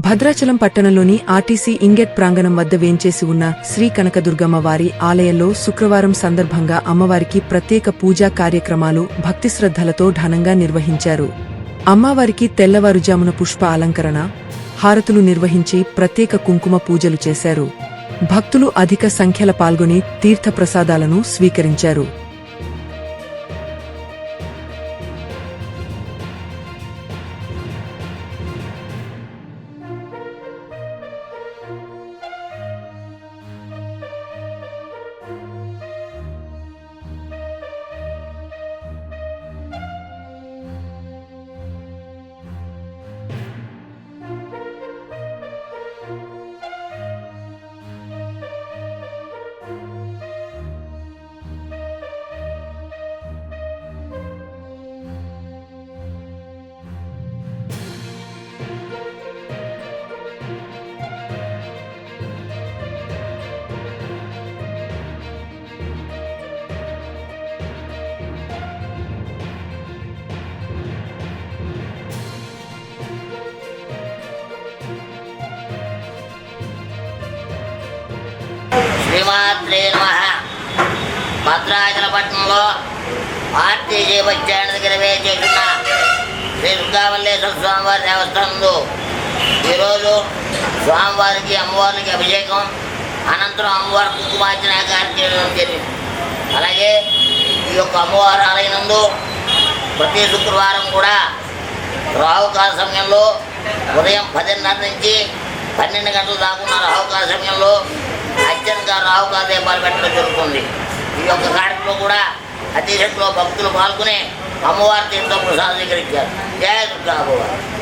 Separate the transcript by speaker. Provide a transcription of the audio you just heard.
Speaker 1: భద్రాచలం పట్టణంలోని ఆర్టీసీ ఇంగెట్ ప్రాంగణం వద్ద వేంచేసి ఉన్న శ్రీ కనకదుర్గమ్మ వారి ఆలయంలో శుక్రవారం సందర్భంగా అమ్మవారికి ప్రత్యేక పూజా కార్యక్రమాలు భక్తిశ్రద్ధలతో ఘనంగా నిర్వహించారు. అమ్మవారికి తెల్లవారుజామున పుష్ప అలంకరణ, హారతులు నిర్వహించి ప్రత్యేక కుంకుమ పూజలు చేశారు. భక్తులు అధిక సంఖ్యల పాల్గొని తీర్థప్రసాదాలను స్వీకరించారు.
Speaker 2: శ్రీమాత్రే నమః. భద్రాచల పట్టణంలో ఆర్టీసీ బస్ స్టాండ్ దగ్గర వేచేస్తున్న శ్రీ దుర్గామల్లేశ్వర స్వామివారి దేవస్థానంలో ఈరోజు స్వామివారికి అమ్మవారికి అభిషేకం అనంతరం అమ్మవారి కుంకుమార్చన కార్యక్రమం జరిగింది. అలాగే ఈ యొక్క అమ్మవారి ఆలయనందు ప్రతి శుక్రవారం కూడా రాహుకాల సమయంలో ఉదయం 10:30 నుంచి 12 గంటల దాకా ఉన్న రాహుకాల సమయంలో అత్యంత రాహుకాల దీపాలు పెట్టడం జరుగుతుంది. ఈ యొక్క కార్యక్రమం కూడా అతి సంఖ్యలో భక్తులు పాల్గొని అమ్మవారి తీర్థ ప్రసాదం స్వీకరించారు. జయ దుర్గా అమ్మవారు.